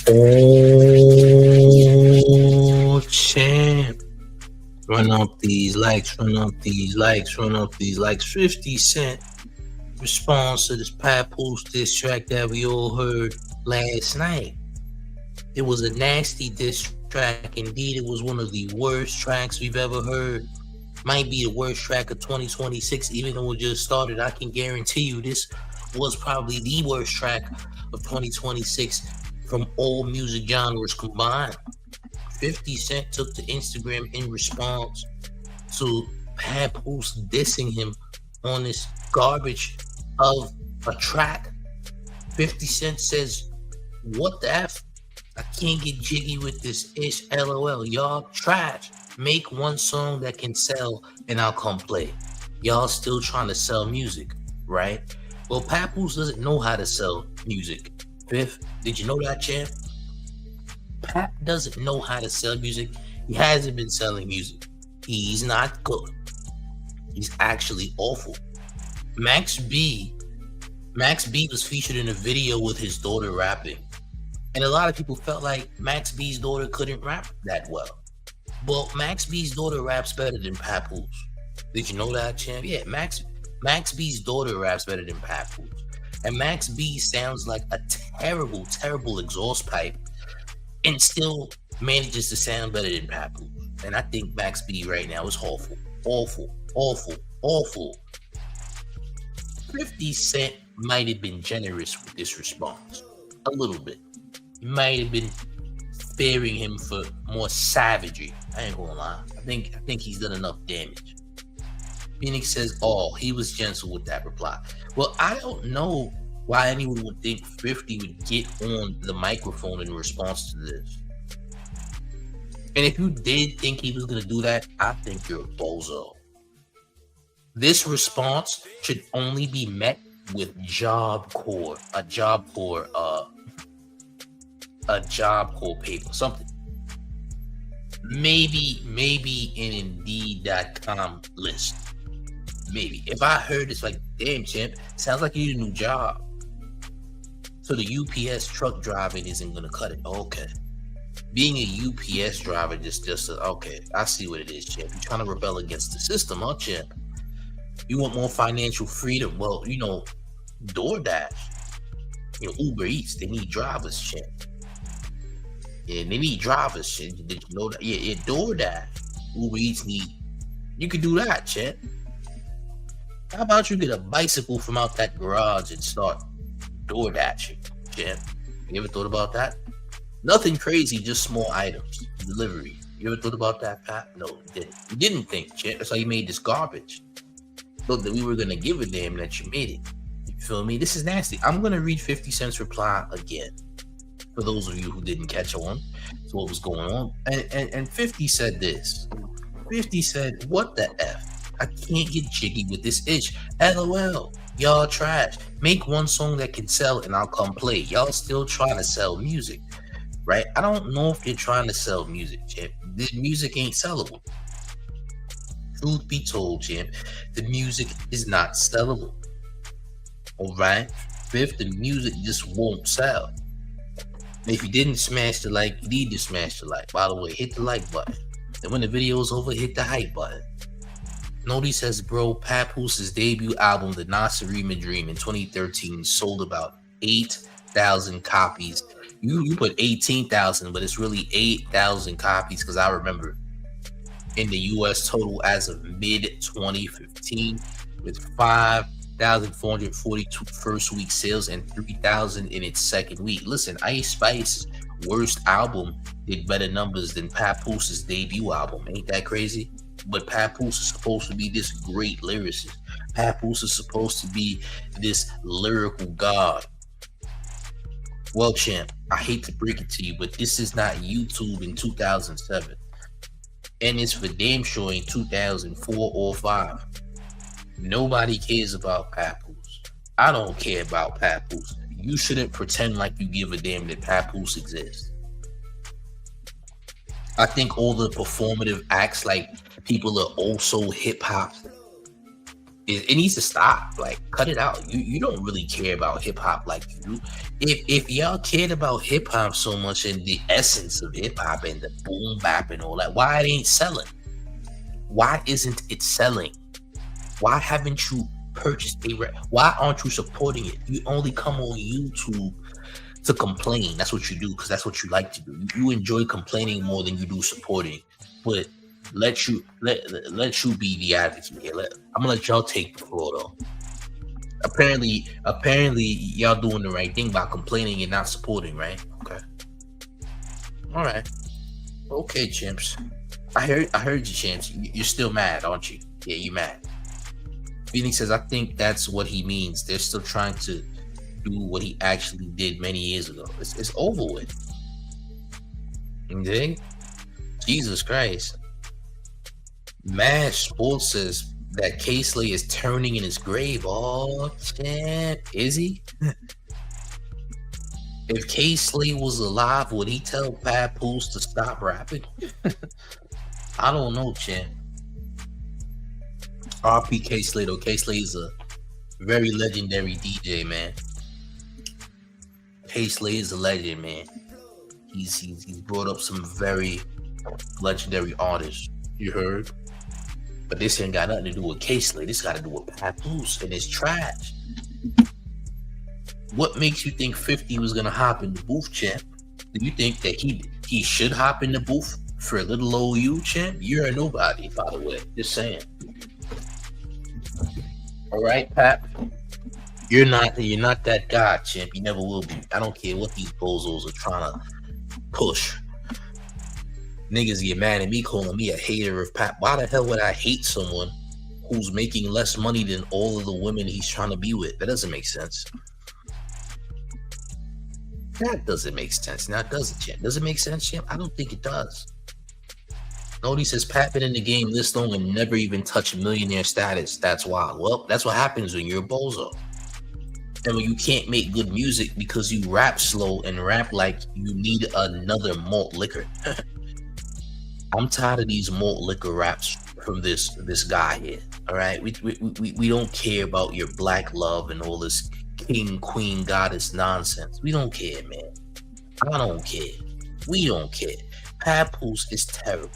Oh, champ. Run up these likes, run up these likes, run up these likes. 50 Cent response to this Papoose diss track that we all heard last night. It was a nasty diss track. Indeed, it was one of the worst tracks we've ever heard. Might be the worst track of 2026, even though it just started. I can guarantee you this was probably the worst track of 2026 from all music genres combined. 50 Cent took to Instagram in response to Papoose dissing him on this garbage of a track. 50 Cent says, "What the F? I can't get jiggy with this ish, LOL. Y'all trash. Make one song that can sell and I'll come play. Y'all still trying to sell music, right?" Well, Papoose doesn't know how to sell music. Fifth, did you know that, champ? Pap doesn't know how to sell music. He hasn't been selling music. He's not good. He's actually awful. Max B was featured in a video with his daughter rapping. And a lot of people felt like Max B's daughter couldn't rap that well. Well, Max B's daughter raps better than Papoose. Did you know that, champ? Yeah, Max B's daughter raps better than Papoose. And Max B sounds like a terrible, terrible exhaust pipe and still manages to sound better than Papoose. And I think Max B right now is awful. Awful, awful, awful. 50 Cent might have been generous with this response. A little bit. He might have been sparing him for more savagery. I ain't gonna lie. I think he's done enough damage. Phoenix says, "Oh, he was gentle with that reply." Well, I don't know why anyone would think 50 would get on the microphone in response to this. And if you did think he was gonna do that, I think you're a bozo. This response should only be met with Job Corps paper, something. Maybe an Indeed.com list. Maybe. If I heard it's like, damn, champ, sounds like you need a new job. So the UPS truck driving isn't gonna cut it. Okay. Being a UPS driver just okay, I see what it is, champ. You're trying to rebel against the system, huh, champ? You want more financial freedom? Well, DoorDash, Uber Eats, they need drivers, champ. Yeah, they need drivers, shit. Did you know that? Yeah, DoorDash, Uber Eats need. You could do that, champ. How about you get a bicycle from out that garage and start DoorDashing, champ? You ever thought about that? Nothing crazy, just small items, delivery. You ever thought about that, Pat? No, you didn't. You didn't think, champ. That's how you made this garbage. Thought that we were gonna give a damn that you made it. You feel me? This is nasty. I'm gonna read 50 Cent's reply again for those of you who didn't catch on to what was going on. And 50 said this. 50 said, "What the F? I can't get jiggy with this itch. LOL. Y'all trash. Make one song that can sell and I'll come play. Y'all still trying to sell music." Right? I don't know if they're trying to sell music, champ. This music ain't sellable. Truth be told, champ, the music is not sellable. All right? Fifth, the music just won't sell. And if you didn't smash the like, you need to smash the like. By the way, hit the like button. And when the video is over, hit the hype button. Nobody says, bro, Papoose's debut album, The Nasarima Dream, in 2013 sold about 8,000 copies. You put 18,000, but it's really 8,000 copies because I remember in the US total as of mid-2015 with 5,442 first week sales and 3,000 in its second week. Listen, Ice Spice's worst album did better numbers than Papoose's debut album. Ain't that crazy? But Papoose is supposed to be this great lyricist. Papoose is supposed to be this lyrical god. Well, champ, I hate to break it to you, but this is not YouTube in 2007. And it's for damn sure in 2004 or 5. Nobody cares about Papoose. I don't care about Papoose. You shouldn't pretend like you give a damn that Papoose exists. I think all the performative acts like people are also hip-hop. It needs to stop. Like, cut it out. You don't really care about hip hop like you do. If y'all cared about hip hop so much and the essence of hip hop and the boom bap and all that, why it ain't selling? Why isn't it selling? Why haven't you purchased a record? Why aren't you supporting it? You only come on YouTube to complain. That's what you do, because that's what you like to do. You enjoy complaining more than you do supporting. But let you be the advocate here. I'm gonna let y'all take the floor though. Apparently y'all doing the right thing by complaining and not supporting, right? Okay. All right. Okay, chimps. I heard you, chimps. You're still mad, aren't you? Yeah, you mad. Phoenix says, I think that's what he means. They're still trying to do what he actually did many years ago. It's over with. Okay? Jesus Christ. Mad Sports says that K-Slay is turning in his grave. Oh, champ. Is he? If K-Slay was alive, would he tell Papoose to stop rapping? I don't know, champ. RP K-Slay though. K-Slay is a very legendary DJ, man. K-Slay is a legend, man. He's brought up some very legendary artists. You heard? But this ain't got nothing to do with K-Slay. This got to do with Papoose and his trash. What makes you think 50 was gonna hop in the booth, champ? Do you think that he should hop in the booth for a little old you, champ? You're a nobody, by the way. Just saying. All right, Pap. You're not that guy, champ. You never will be. I don't care what these bozos are trying to push. Niggas get mad at me calling me a hater of Pap. Why the hell would I hate someone who's making less money than all of the women he's trying to be with? That doesn't make sense. That doesn't make sense. Now, does it, champ? Does it make sense, champ? I don't think it does. Nobody says Pat been in the game this long and never even touched millionaire status. That's wild. Well, that's what happens when you're a bozo. And when you can't make good music because you rap slow and rap like you need another malt liquor. I'm tired of these malt liquor raps from this guy here. All right, we don't care about your black love and all this king, queen, goddess nonsense. We don't care, man. I don't care. We don't care. Papoose is terrible.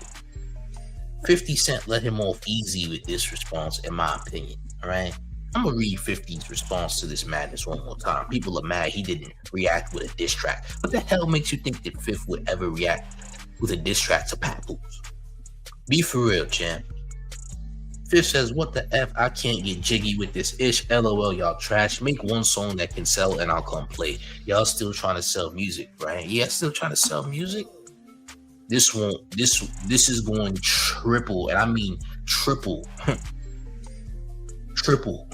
50 Cent let him off easy with this response, in my opinion. All right, I'm gonna read 50's response to this madness one more time. People are mad he didn't react with a diss track. What the hell makes you think that Fifth would ever react with a diss track to Papoose? Be for real, champ. Fifth says, what the F? I can't get jiggy with this ish. LOL, y'all trash. Make one song that can sell and I'll come play. Y'all still trying to sell music, right? Yeah, still trying to sell music. This is going triple, and I mean triple, triple,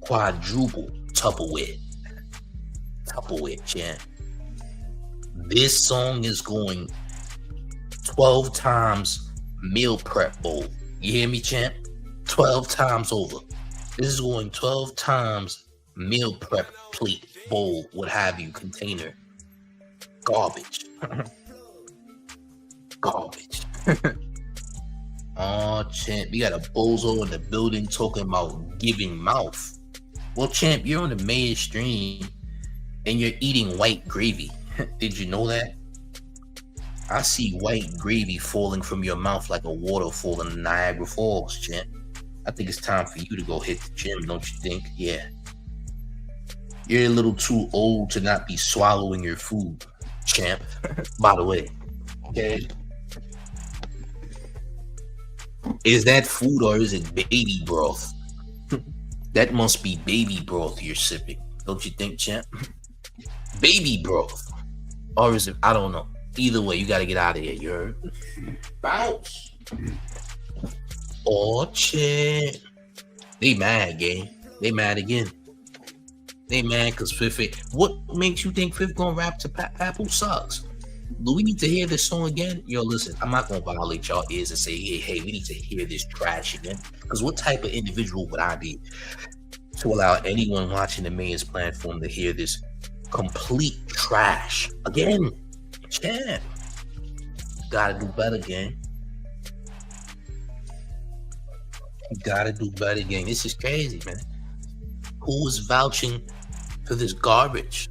quadruple Tupperware, champ. This song is going 12 times meal prep bowl. You hear me, champ? 12 times over. This is going 12 times meal prep plate, bowl, what have you, container. Garbage. Garbage. Oh, champ, we got a bozo in the building talking about giving mouth. Well, champ, you're on the mayor's stream and you're eating white gravy. Did you know that? I see white gravy falling from your mouth like a waterfall in Niagara Falls, champ. I think it's time for you to go hit the gym, don't you think? Yeah. You're a little too old to not be swallowing your food, champ. By the way, okay? Is that food or is it baby broth? That must be baby broth you're sipping, don't you think, champ? Baby broth. Or is it, I don't know. Either way, you got to get out of here, you heard? Bounce. Oh, shit. They mad, gang. They mad again. They mad because Fifth. What makes you think Fifth gonna rap to Papoose sucks? Do we need to hear this song again? Yo, listen, I'm not gonna violate y'all ears and say, hey, we need to hear this trash again. Because what type of individual would I be to allow anyone watching the mayor's platform to hear this complete trash again? Champ, gotta do better, gang. You gotta do better, gang. This is crazy, man. Who is vouching for this garbage?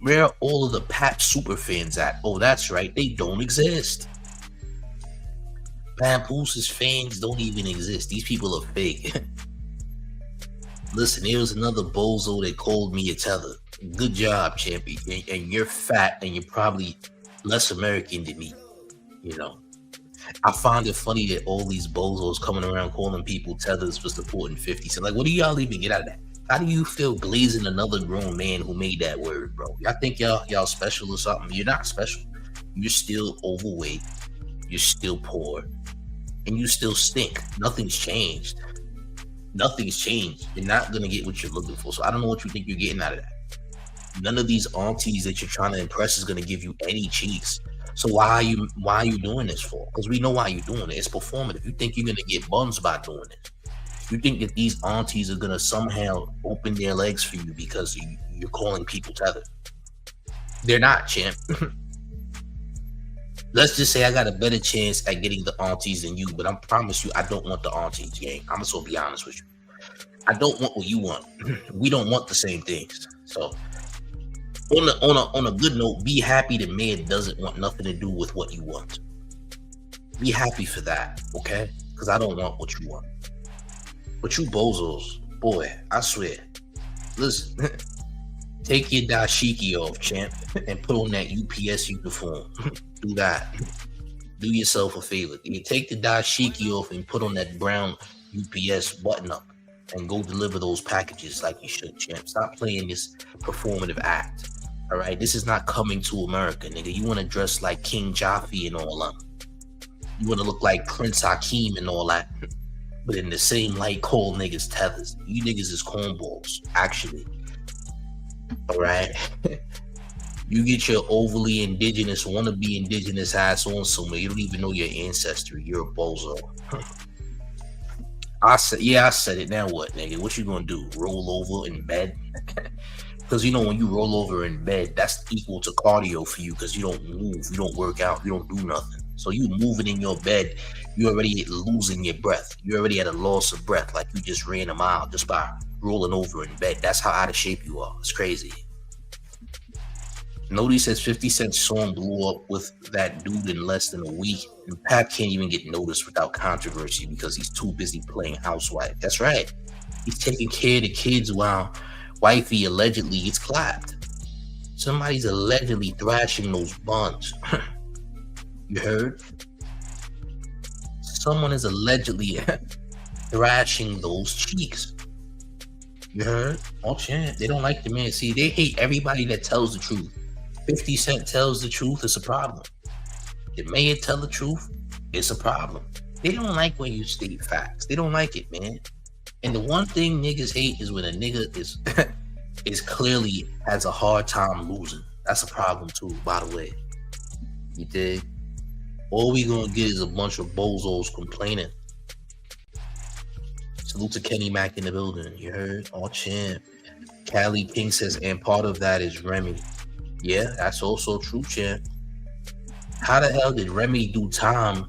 Where are all of the Pap super fans at? Oh, that's right, they don't exist. Papoose's fans don't even exist. These people are fake. Listen, there was another bozo that called me a tether. Good job, champion. And you're fat and you're probably less American than me. You know, I find it funny that all these bozos coming around calling people tethers for supporting 50 Cent. Like, what do y'all even get out of that? How do you feel glazing another grown man who made that word, bro? Y'all think y'all special or something? You're not special. You're still overweight. You're still poor. And you still stink. Nothing's changed. Nothing's changed. You're not gonna get what you're looking for. So I don't know what you think you're getting out of that. None of these aunties that you're trying to impress is gonna give you any cheeks. So why are you doing this for? Because we know why you're doing it. It's performative. You think you're gonna get buns by doing it. You think that these aunties are gonna somehow open their legs for you because you're calling people tethered. They're not, champ. Let's just say I got a better chance at getting the aunties than you, but I promise you I don't want the aunties, gang. I'm just gonna be honest with you. I don't want what you want. We don't want the same things. So on a good note, be happy that man doesn't want nothing to do with what you want. Be happy for that, okay? Because I don't want what you want. But you bozos, boy, I swear. Listen, take your dashiki off, champ, and put on that UPS uniform. Do that. Do yourself a favor. You take the dashiki off and put on that brown UPS button up and go deliver those packages like you should, champ. Stop playing this performative act. All right, this is not Coming to America, nigga. You want to dress like King Jaffe and all that. You want to look like Prince Hakeem and all that. But in the same light, call niggas tethers. You niggas is cornballs, actually. All right. You get your overly indigenous, wannabe indigenous ass on somewhere. You don't even know your ancestry. You're a bozo. I said it. Now what, nigga? What you gonna do? Roll over in bed? Because you know when you roll over in bed, that's equal to cardio for you because you don't move, you don't work out, you don't do nothing. So you moving in your bed, you already losing your breath. You already at a loss of breath, like you just ran a mile just by rolling over in bed. That's how out of shape you are. It's crazy. Nobody says 50 Cent's song blew up with that dude in less than a week. And Pap can't even get noticed without controversy because he's too busy playing housewife. That's right. He's taking care of the kids while wifey allegedly gets clapped. Somebody's allegedly thrashing those buns. You heard? Someone is allegedly thrashing those cheeks. You heard? Oh, champ. They don't like the man. See, they hate everybody that tells the truth. 50 Cent tells the truth, it's a problem. The mayor tell the truth, it's a problem. They don't like when you state facts. They don't like it, man. And the one thing niggas hate is when a nigga is clearly has a hard time losing. That's a problem too, by the way. You dig? All we gonna get is a bunch of bozos complaining. Salute to Kenny Mack in the building. You heard? Oh, champ. Callie King says, and part of that is Remy. Yeah, that's also true, champ. How the hell did Remy do time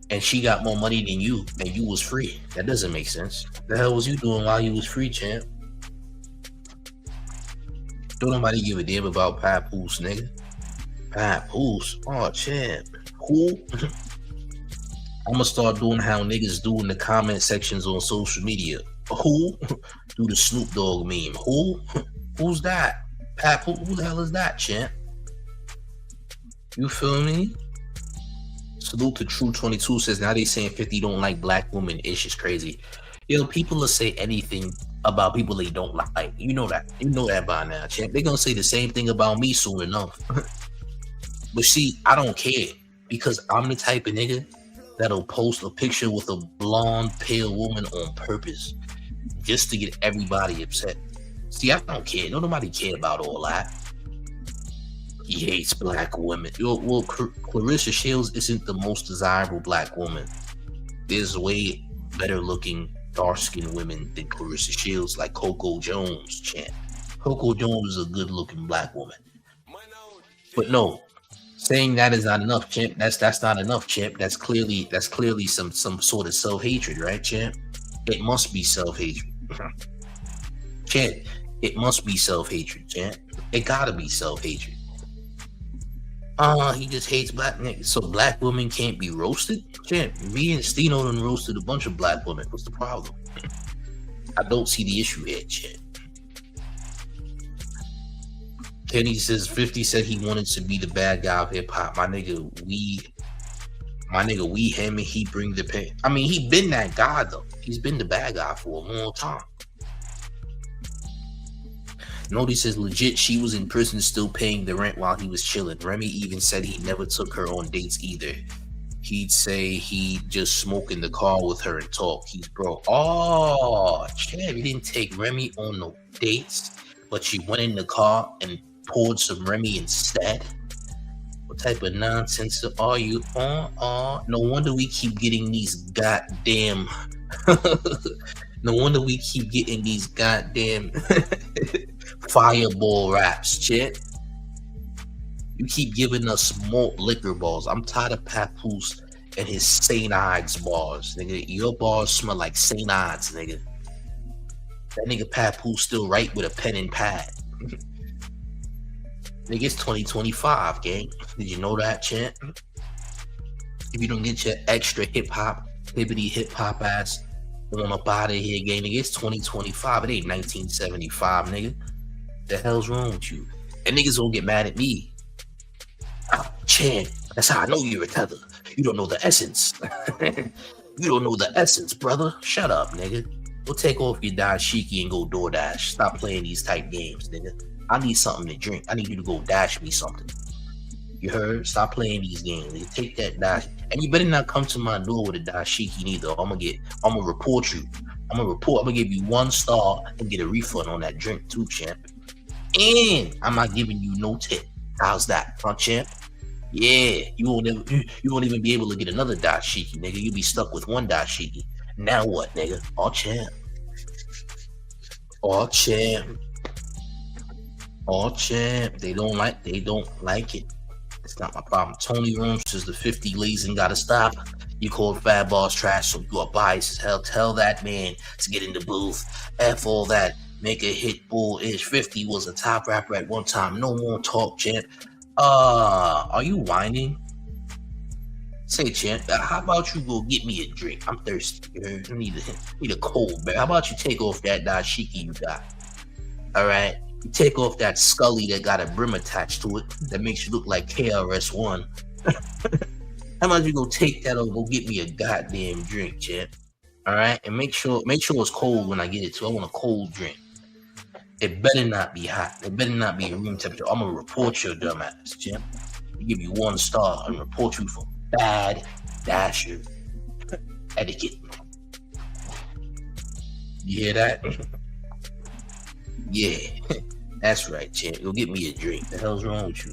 and she got more money than you and you was free? That doesn't make sense. The hell was you doing while you was free, champ? Don't nobody give a damn about Papoose, nigga. Papoose? Oh, champ. Who? I'm gonna start doing how niggas do in the comment sections on social media. Who? Do the Snoop Dogg meme. Who? Who's that? Papoose? Who the hell is that, champ? You feel me? Salute to True 22 says, now they saying 50 don't like black women. It's just crazy. Yo, people will say anything about people they don't like. You know that. You know that by now, champ. They're gonna say the same thing about me soon enough. But see, I don't care because I'm the type of nigga that'll post a picture with a blonde, pale woman on purpose just to get everybody upset. See, I don't care. Nobody care about all that. He hates black women. Yo, well, Claressa Shields isn't the most desirable black woman. There's way better looking, dark-skinned women than Claressa Shields, like Coco Jones, champ. Coco Jones is a good looking black woman. But no, Saying that is not enough, champ. That's not enough, champ. That's clearly some sort of self-hatred, right, champ? It must be self-hatred. Champ, it must be self-hatred, champ. It gotta be self-hatred. He just hates black niggas. So black women can't be roasted? Champ, me and Stino done roasted a bunch of black women. What's the problem? I don't see the issue here, champ. Kenny says 50 said he wanted to be the bad guy of hip hop. My nigga, we him and he bring the pain. I mean, he been that guy though. He's been the bad guy for a long time. Nobody says legit she was in prison still paying the rent while he was chilling. Remy even said he never took her on dates either. He'd say he just smoke in the car with her and talk. He's broke. Oh, champ, he didn't take Remy on no dates, but she went in the car and poured some Remy instead. What type of nonsense are you on? No wonder we keep getting these goddamn no wonder we keep getting these goddamn fireball raps, shit. You keep giving us malt liquor balls. I'm tired of Papoose and his St. Ides bars, nigga. Your bars smell like St. Ides, nigga. That nigga Papoose still write with a pen and pad. Nigga, it's 2025, gang. Did you know that, champ? If you don't get your extra hip-hop, hibbity hip-hop ass on up out of here, gang, nigga, it's 2025. It ain't 1975, nigga. The hell's wrong with you? And niggas don't get mad at me. Champ, that's how I know you're a tether. You don't know the essence. You don't know the essence, brother. Shut up, nigga. Go take off your dashiki and go DoorDash. Stop playing these type games, nigga. I need something to drink. I need you to go dash me something. You heard? Stop playing these games. You take that dash. And you better not come to my door with a dashiki neither. I'm gonna report you. I'm gonna give you 1 star and get a refund on that drink too, champ. And I'm not giving you no tip. How's that, huh, champ? Yeah, you won't even be able to get another dashiki, nigga. You'll be stuck with 1 dashiki. Now what, nigga? All champ. All champ. All champ. They don't like it. It's not my problem. Tony Rooms says the 50 lazing gotta stop. You called Fat Boss trash, so you are biased as hell. Tell that man to get in the booth. F all that. Make a hit bull-ish. 50 was a top rapper at one time. No more talk, champ. Are you whining? Say, champ, how about you go get me a drink? I'm thirsty. I need a cold bear. How about you take off that dashiki you got? All right? You take off that Scully that got a brim attached to it that makes you look like KRS-One. How about you go take that over, go get me a goddamn drink, champ? All right? And make sure it's cold when I get it too. I want a cold drink. It better not be hot. It better not be room temperature. I'm gonna report your dumb ass, champ. I'll give you 1 star and report you for bad dasher etiquette. You hear that? Yeah, that's right, champ. Go get me a drink. The hell's wrong with you?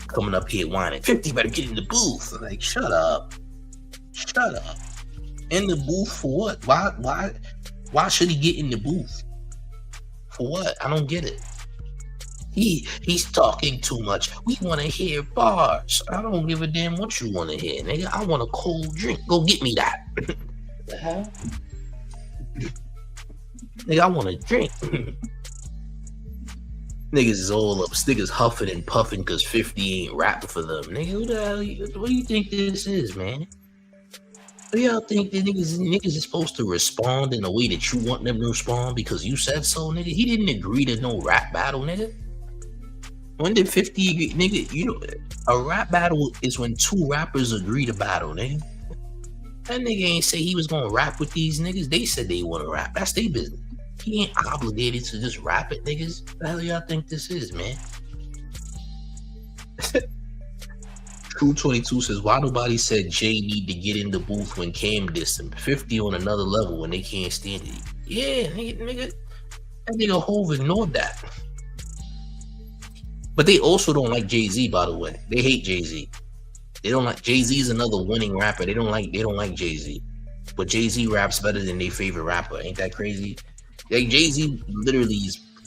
Coming up here whining. 50 better get in the booth. I'm like, shut up. Shut up. In the booth for what? Why should he get in the booth? For what? I don't get it. He's talking too much. We want to hear bars. I don't give a damn what you want to hear, nigga. I want a cold drink. Go get me that. The hell? Nigga, I want a drink. Niggas is all up. Niggas huffing and puffing because 50 ain't rapping for them. Nigga, who the hell? What do you think this is, man? Do y'all think that niggas is supposed to respond in a way that you want them to respond because you said so, nigga? He didn't agree to no rap battle, nigga. When did 50 agree? Nigga, you know, a rap battle is when 2 rappers agree to battle, nigga. That nigga ain't say he was gonna rap with these niggas. They said they want to rap. That's their business. He ain't obligated to just rap it, niggas. What the hell y'all think this is, man? True 22 says, why nobody said Jay need to get in the booth when Cam dissed him? 50 on another level when they can't stand it. Yeah, nigga. That nigga Hove ignored that. But they also don't like Jay-Z, by the way. They hate Jay-Z. They don't like Jay-Z's another winning rapper. They don't like Jay-Z. But Jay-Z raps better than their favorite rapper. Ain't that crazy? Like, Jay-Z literally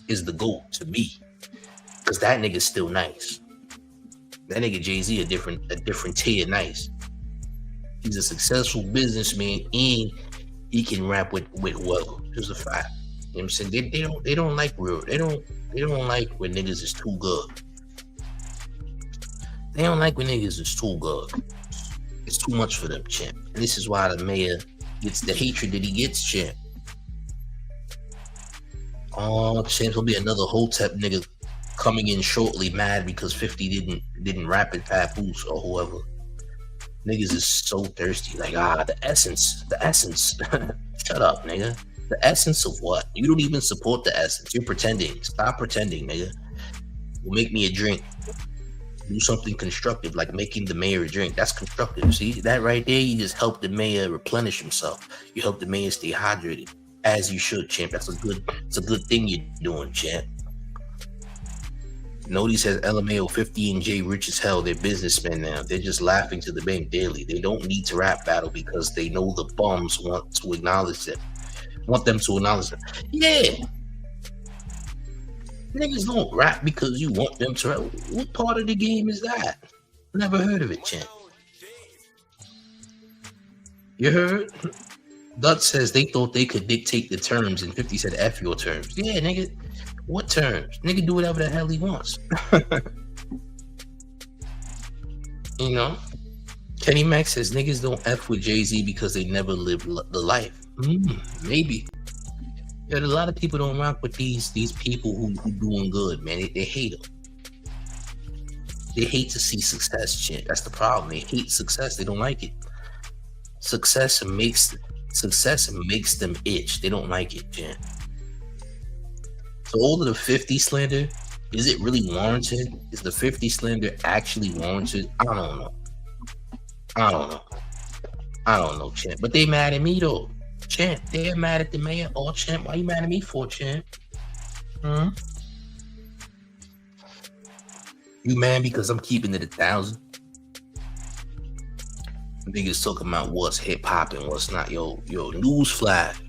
is the GOAT to me. Because that nigga's still nice. That nigga Jay-Z a different tier nice. He's a successful businessman and he can rap with well. Here's a fact. You know what I'm saying? They don't like they don't like when niggas is too good. They don't like when niggas is too good. It's too much for them, champ. And this is why the mayor gets the hatred that he gets, champ. Oh, champ, there'll be another Hotep nigga coming in shortly, mad because 50 didn't rap at Papoose or whoever. Niggas is so thirsty. Like, the essence. Shut up, nigga. The essence of what? You don't even support the essence. You're pretending. Stop pretending, nigga. Well, make me a drink. Do something constructive, like making the mayor a drink. That's constructive. See that right there? You just help the mayor replenish himself. You help the mayor stay hydrated, as you should, champ. It's a good thing you're doing, champ. Nody says LMAO 50 and J rich as hell. They're businessmen now. They're just laughing to the bank daily. They don't need to rap battle because they know the bums want to acknowledge them. Yeah. Niggas don't rap because you want them to rap. What part of the game is that? Never heard of it, champ. You heard? Dutch says they thought they could dictate the terms, and 50 said F your terms. Yeah, nigga. What terms? Nigga do whatever the hell he wants. You know? Kenny Max says niggas don't F with Jay-Z because they never lived the life. Maybe. Yeah, a lot of people don't rock with these people who doing good, man. They hate them. They hate to see success, shit. That's the problem. They hate success. They don't like it. Success makes them itch. They don't like it, champ. So all of the 50 slander, is it really warranted? Is the 50 slander actually warranted? I don't know, champ. But they mad at me though. Champ, they're mad at the mayor. Oh, champ, why you mad at me for, champ? You mad because I'm keeping it 1,000? Niggas talking about what's hip hop and what's not. Yo, newsflash.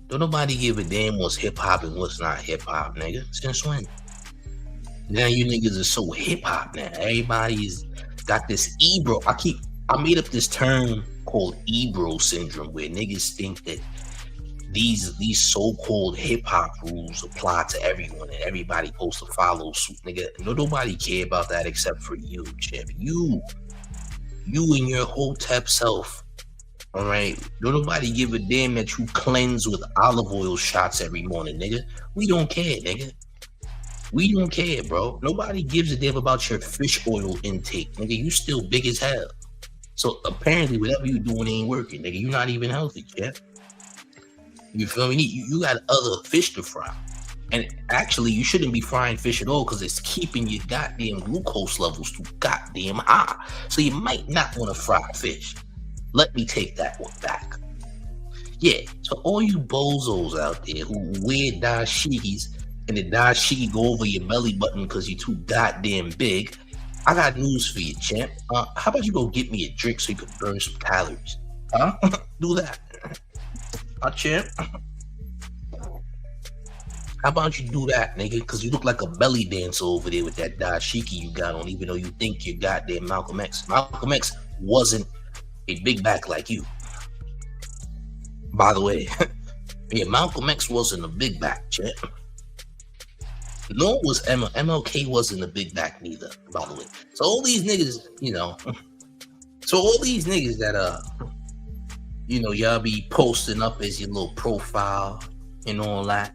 Don't nobody give a damn what's hip hop and what's not hip hop, nigga. Since when? Now you niggas are so hip hop now. Everybody's got this Ebro. I made up this term called Ebro syndrome, where niggas think that these so-called hip-hop rules apply to everyone and everybody supposed to follow suit, nigga. Nobody care about that except for you, champ. You and your Hotep self, all right? Don't nobody give a damn that you cleanse with olive oil shots every morning, nigga. We don't care, nigga. We don't care, bro. Nobody gives a damn about your fish oil intake, nigga. You still big as hell. So apparently, whatever you doing ain't working, nigga. You're not even healthy, champ. You feel me? You got other fish to fry. And actually, you shouldn't be frying fish at all because it's keeping your goddamn glucose levels too goddamn high. So you might not want to fry fish. Let me take that one back. Yeah, so all you bozos out there who wear dashikis and the dashiki go over your belly button because you're too goddamn big, I got news for you, champ. How about you go get me a drink so you can burn some calories? Huh? Do that. Champ. How about you do that, nigga? Because you look like a belly dancer over there with that dashiki you got on, even though you think you're goddamn Malcolm X. Malcolm X wasn't a big back like you. By the way, yeah, Malcolm X wasn't a big back, champ. Nor was MLK wasn't a big back neither, by the way. So all these niggas, that y'all be posting up as your little profile and all that.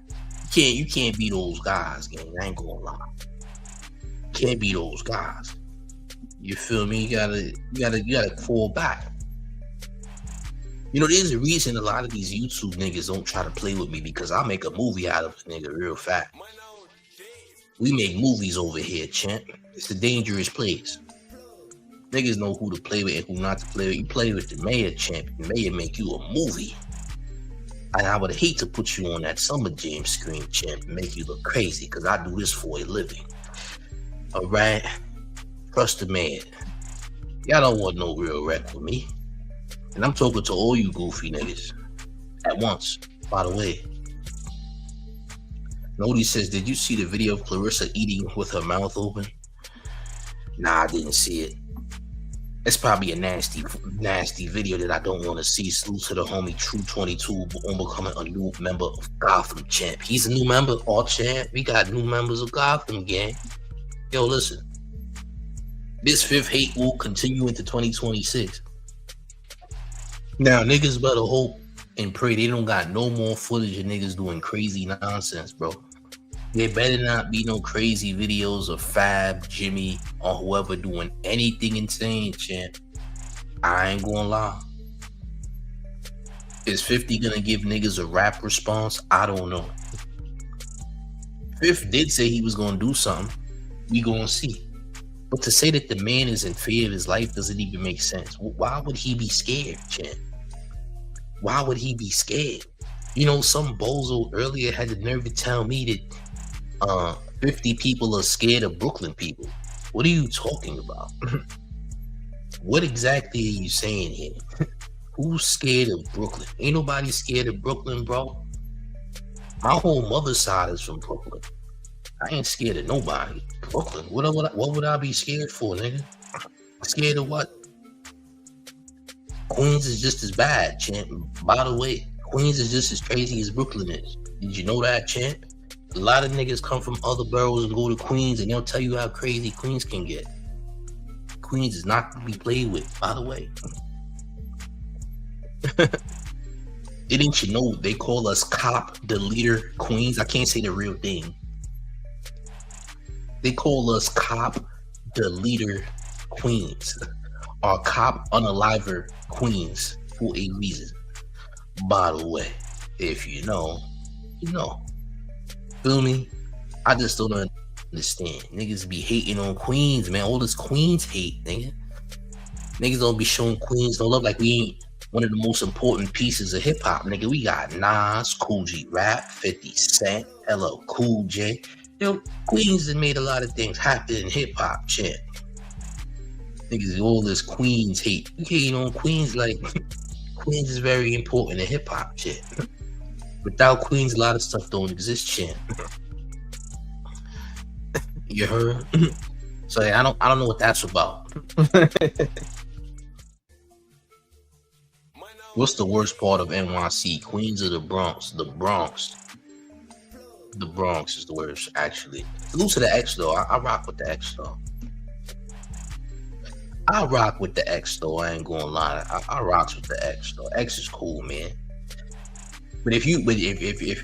You can't be those guys, gang. I ain't gonna lie. Can't be those guys. You feel me? You gotta fall back. There's a reason a lot of these YouTube niggas don't try to play with me, because I'll make a movie out of a nigga real fast. We make movies over here, champ. It's a dangerous place. Niggas know who to play with and who not to play with. You play with the mayor, champ. The mayor make you a movie. And I would hate to put you on that Summer Jam screen, champ, and make you look crazy, because I do this for a living. All right? Trust the man. Y'all don't want no real rep with me. And I'm talking to all you goofy niggas at once, by the way. Nody says, did you see the video of Claressa eating with her mouth open? Nah, I didn't see it. It's probably a nasty video that I don't want to see. Salute to the homie True 22 on becoming a new member of Gotham, champ. He's a new member. Oh, champ. We got new members of Gotham, gang. Yo, listen. This fifth hate will continue into 2026. Now, niggas better hope and pray they don't got no more footage of niggas doing crazy nonsense, bro. There better not be no crazy videos of Fab, Jimmy, or whoever doing anything insane, champ. I ain't gonna lie. Is 50 gonna give niggas a rap response? I don't know. Fifth did say he was gonna do something. We gonna see. But to say that the man is in fear of his life doesn't even make sense. Why would he be scared, champ? Why would he be scared? You know, some bozo earlier had the nerve to tell me that 50 people are scared of Brooklyn people. What are you talking about? What exactly are you saying here? Who's scared of Brooklyn? Ain't nobody scared of Brooklyn, bro. My whole mother's side is from Brooklyn. I ain't scared of nobody. Brooklyn. What would I be scared for, nigga? Scared of what? Queens is just as bad, champ. By the way, Queens is just as crazy as Brooklyn is. Did you know that, champ? A lot of niggas come from other boroughs and go to Queens and they'll tell you how crazy Queens can get. Queens is not to be played with, by the way. Didn't you know they call us cop the leader Queens? I can't say the real thing. They call us cop the leader Queens or cop unaliver Queens for a reason. By the way, if you know, you know. Feel me? I just don't understand. Niggas be hating on Queens, man. All this Queens hate, nigga. Niggas don't be showing Queens no love like we ain't one of the most important pieces of hip hop, nigga. We got Nas, Cool G Rap, 50 Cent, LL Cool J. Yo, Queens has made a lot of things happen in hip hop, shit. Niggas, all this Queens hate. You hating on Queens like Queens is very important in hip hop, shit. Without Queens, a lot of stuff don't exist, champ. You heard? So I don't know what that's about. What's the worst part of NYC? Queens or the Bronx? The Bronx. The Bronx is the worst, actually. Salute to the X though. I rock with the X though. I rock with the X though. I ain't gonna lie. I rocks with the X though. X is cool, man. But if you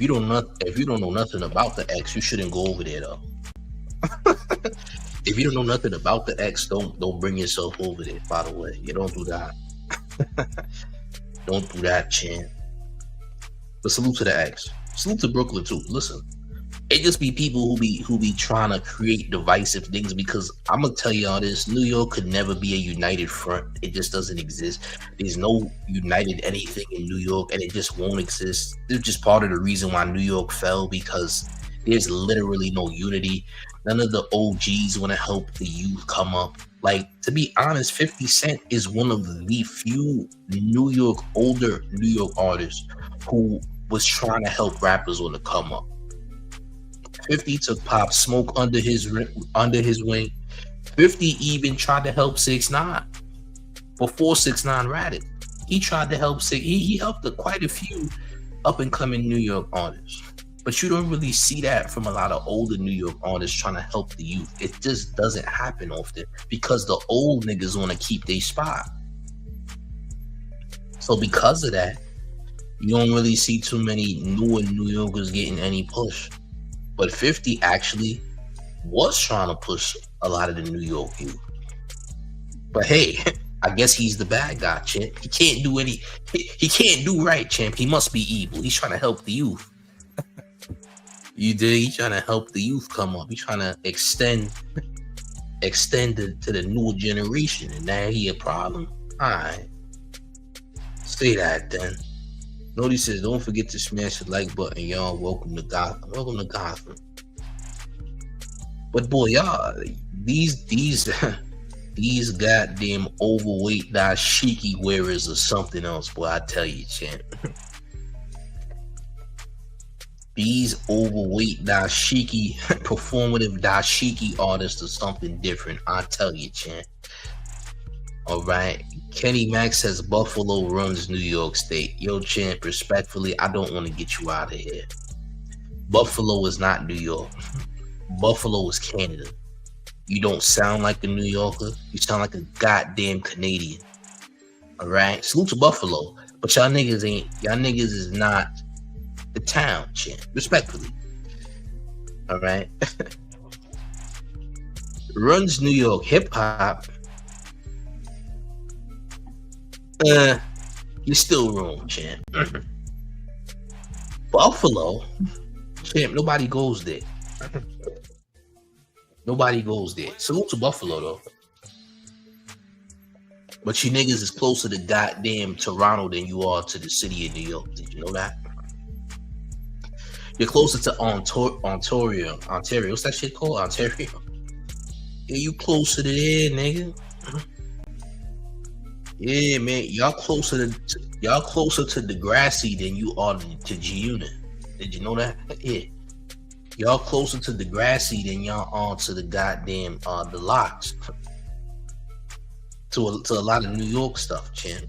don't know nothing about the X, you shouldn't go over there though. If you don't know nothing about the X, don't bring yourself over there. By the way, you don't do that. Don't do that, champ. But salute to the X. Salute to Brooklyn too. Listen, it just be people who be trying to create divisive things, because I'm gonna tell y'all this: New York could never be a united front. It just doesn't exist. There's no united anything in New York, and it just won't exist. It's just part of the reason why New York fell, because there's literally no unity. None of the OGs want to help the youth come up. Like, to be honest, 50 Cent is one of the few older New York artists who was trying to help rappers on the come up. 50 took Pop Smoke under his wing. 50 even tried to help 6ix9ine before 6ix9ine ratted. He tried to help he helped quite a few up and coming New York artists. But you don't really see that from a lot of older New York artists trying to help the youth. It just doesn't happen often because the old niggas want to keep their spot. So because of that, you don't really see too many newer New Yorkers getting any push. But 50 actually was trying to push a lot of the New York youth. But hey, I guess he's the bad guy, champ. He can't do right, champ. He must be evil. He's trying to help the youth. You dig? He's trying to help the youth come up. He's trying to extend it to the new generation. And now he a problem? Alright. Say that then. Nody says, don't forget to smash the like button, y'all. Welcome to Gotham. Welcome to Gotham. But boy, y'all, these goddamn overweight dashiki wearers are something else, boy. I tell you, champ. These overweight dashiki, performative dashiki artists are something different. I tell you, champ. All right. Kenny Max says Buffalo runs New York State. Yo, champ, respectfully, I don't want to get you out of here. Buffalo is not New York. Buffalo is Canada. You don't sound like a New Yorker. You sound like a goddamn Canadian. All right. Salute to Buffalo. But y'all niggas is not the town, champ. Respectfully. All right. Runs New York hip hop. You're still wrong, champ. Buffalo, champ. Nobody goes there. Nobody goes there. Salute to Buffalo though. But you niggas is closer to goddamn Toronto than you are to the city of New York. Did you know that? You're closer to Ontario. What's that shit called? Ontario. Yeah, you closer to there, nigga. Yeah, man. Y'all closer to Degrassi than you are to G-Unit. Did you know that? Yeah. Y'all closer to Degrassi than y'all are to the goddamn the locks. To a lot of New York stuff, champ.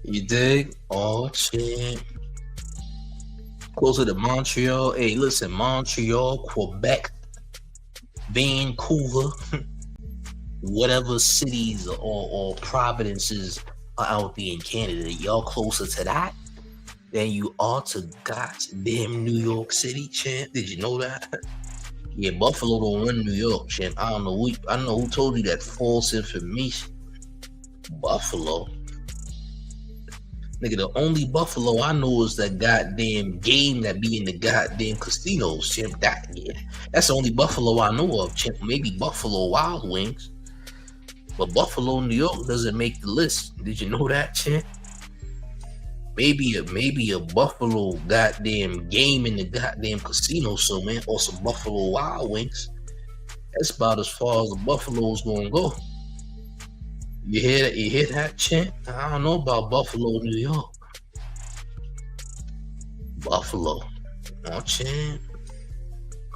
You dig? Oh, champ. Closer to Montreal. Hey, listen, Montreal, Quebec, Vancouver, whatever cities or provinces are out there in Canada, y'all closer to that than you are to goddamn New York City, champ. Did you know that? Yeah, Buffalo don't run New York, champ. I don't know who told you that false information. Buffalo. Nigga, the only Buffalo I know is that goddamn game that be in the goddamn casinos, champ. That's the only Buffalo I know of, champ. Maybe Buffalo Wild Wings. But Buffalo, New York doesn't make the list. Did you know that, champ? Maybe a Buffalo goddamn game in the goddamn casino somewhere, or some Buffalo Wild Wings. That's about as far as the Buffalo's gonna go. You hear that, champ? I don't know about Buffalo, New York. Buffalo. Oh, champ.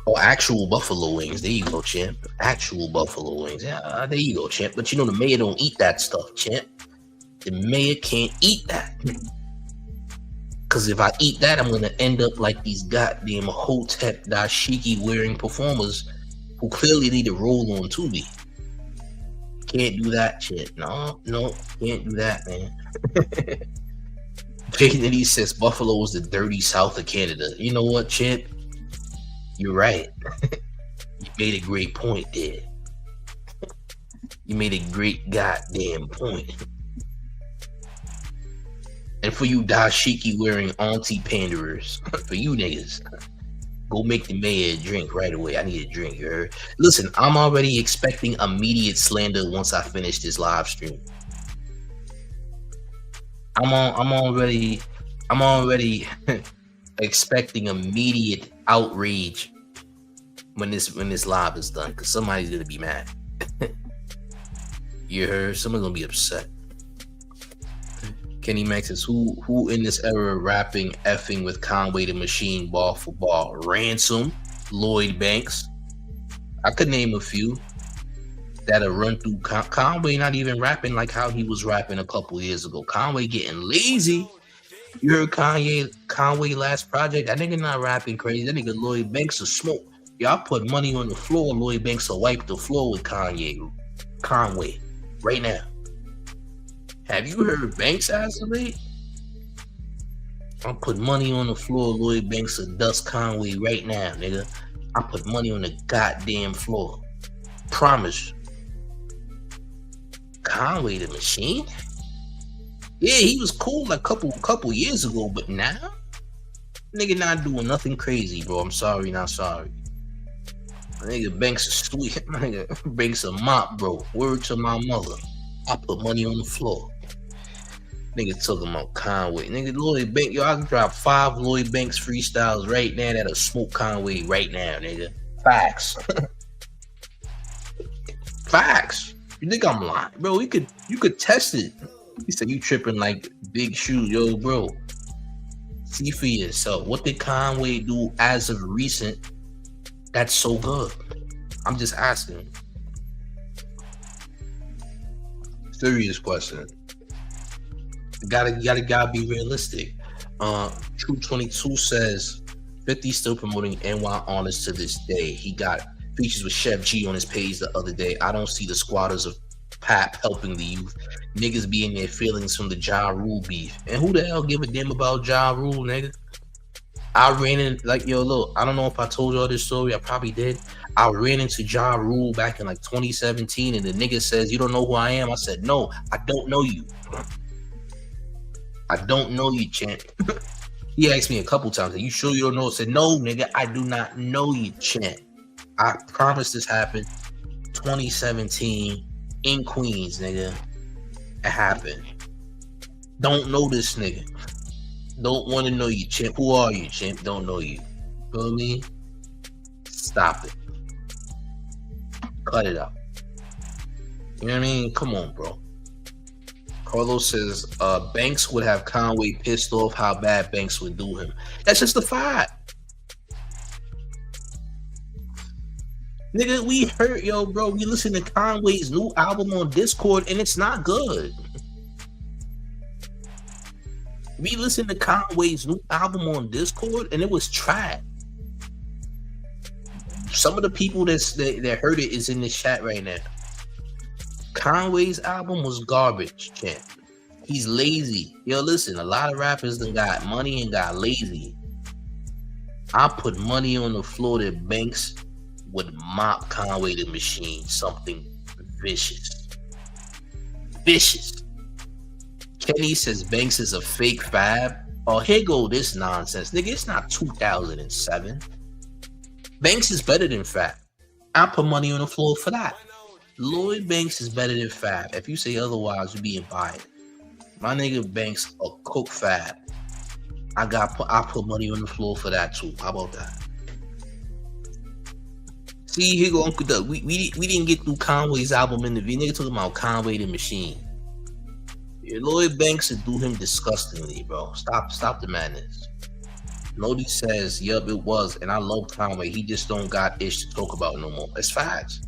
Oh, actual buffalo wings. There you go, champ. Actual buffalo wings. Yeah, there you go, champ. But you know the mayor don't eat that stuff, champ. The mayor can't eat that. Because if I eat that, I'm going to end up like these goddamn Hotep dashiki wearing performers who clearly need a roll on Tubi. Can't do that shit. No, can't do that, man. Dignity says Buffalo is the dirty south of Canada. You know what, champ? You're right. You made a great point there. You made a great goddamn point. And for you dashiki wearing auntie panderers, for you niggas, go make the mayor a drink right away. I need a drink, you heard? Listen, I'm already expecting immediate slander once I finish this live stream. I'm already expecting immediate outrage when this live is done, because somebody's gonna be mad. You heard? Someone's gonna be upset. Kenny Max says, who in this era rapping effing with Conway the Machine bar for bar? Ransom, Lloyd Banks. I could name a few that'll run through. Conway not even rapping like how he was rapping a couple years ago. Conway getting lazy. You heard Conway last project? That nigga not rapping crazy. That nigga Lloyd Banks will smoke. Y'all put money on the floor. Lloyd Banks will wipe the floor with Conway right now. Have you heard Banks as of late? I'll put money on the floor. Lloyd Banks will dust Conway right now, nigga. I put money on the goddamn floor. Promise. Conway the Machine? Yeah, he was cool like couple years ago, but now, nigga not doing nothing crazy, bro. I'm sorry, not sorry. Nigga Banks is sweet. Nigga Banks a mop, bro. Word to my mother. I put money on the floor. Nigga talking about Conway. Nigga Lloyd Banks, yo, I can drop 5 Lloyd Banks freestyles right now that'll smoke Conway right now, nigga. Facts. Facts. You think I'm lying? Bro, you could test it. He said you tripping like big shoes. Yo, bro. See for yourself. What did Conway do as of recent that's so good? I'm just asking. Serious question. You gotta be realistic. True 22 says 50 still promoting NY Honors to this day. He got features with Chef G on his page the other day. I don't see the squatters of Pap helping the youth. Niggas be in their feelings from the Ja Rule beef. And who the hell give a damn about Ja Rule, nigga? I ran in, like, yo, look, I don't know if I told y'all this story. I probably did. I ran into Ja Rule back in like 2017, and the nigga says, "You don't know who I am?" I said, "No, I don't know you. I don't know you, champ." He asked me a couple times, "Are you sure you don't know?" I said, "No, nigga, I do not know you, champ. I promise this happened 2017 in Queens, nigga. It happened. Don't know this nigga. Don't want to know you, champ. Who are you, champ? Don't know you. Feel me? Stop it. Cut it out. You know what I mean? Come on, bro." Carlos says, Banks would have Conway pissed off how bad Banks would do him. That's just the fact. Nigga, we heard, yo, bro, we listen to Conway's new album on Discord, and it's not good. We listened to Conway's new album on Discord, and it was trash. Some of the people that heard it is in the chat right now. Conway's album was garbage, champ. He's lazy. Yo, listen, a lot of rappers done got money and got lazy. I put money on the floor that Banks would mop Conway the Machine. Something vicious. Vicious. Kenny says Banks is a fake fab. Oh, here go this nonsense. Nigga, it's not 2007. Banks is better than Fab. I put money on the floor for that. Lloyd Banks is better than Fab. If you say otherwise, you're being biased. My nigga Banks a cook Fab. I put money on the floor for that too. How about that? See, here go Uncle Doug. We didn't get through Conway's album in the video. Nigga talking about Conway the Machine. Yeah, Lloyd Banks would do him disgustingly, bro. Stop the madness. Lodi says, yup, it was, and I love Conway. He just don't got ish to talk about no more. It's facts.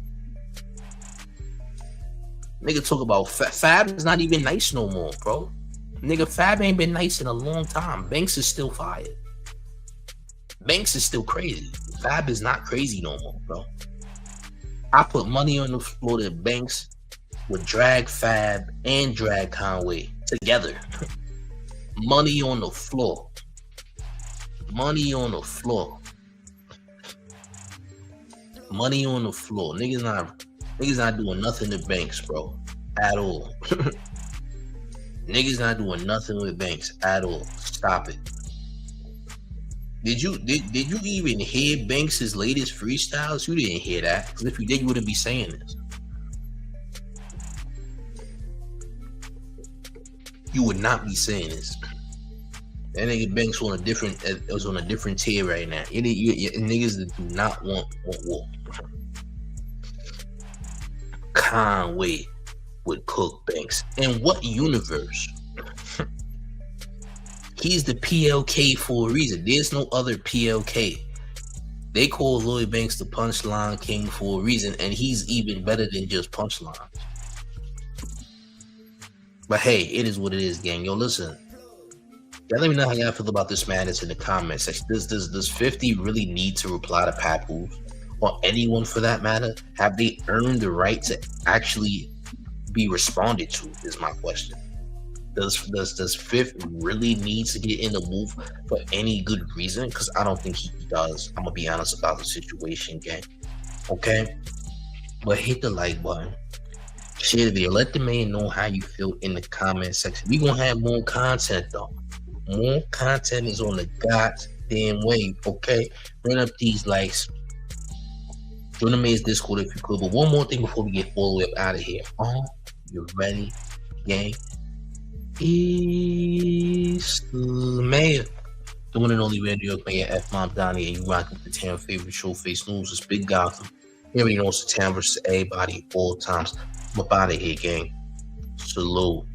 Nigga talk about Fab is not even nice no more, bro. Nigga, Fab ain't been nice in a long time. Banks is still fired. Banks is still crazy. Fab is not crazy no more, bro. I put money on the floor that Banks would drag Fab and drag Conway together. Money on the floor. Money on the floor. Money on the floor. Niggas not doing nothing to Banks, bro. At all. Niggas not doing nothing with Banks at all. Stop it. Did you even hear Banks' latest freestyles? You didn't hear that. Because if you did, you wouldn't be saying this. You would not be saying this. That nigga Banks was on a different tier right now. Niggas that do not want war. Conway would cook Banks. In what universe? He's the PLK for a reason. There's no other PLK. They call Lloyd Banks the punchline king for a reason, and he's even better than just punchlines. But hey, it is what it is, gang. Yo, listen. Y'all let me know how y'all feel about this madness in the comments section. Does 50 really need to reply to Papoose or anyone for that matter? Have they earned the right to actually be responded to? Is my question. Does Fifth really need to get in the move for any good reason? Because I don't think he does. I'm gonna be honest about the situation, gang. Okay, but hit the like button. Share the video. Let the man know how you feel in the comment section. We gonna have more content though. More content is on the goddamn way. Okay, run up these likes. Join the man's Discord if you could. But one more thing before we get all the way up out of here. You ready, gang? It's the mayor. The one and only New York Mayor F. Mom Donnie, and you rocking the town favorite Showface News. It's Big Gotham. Everybody knows the town versus everybody all times. I'm up out of here, gang. Salute.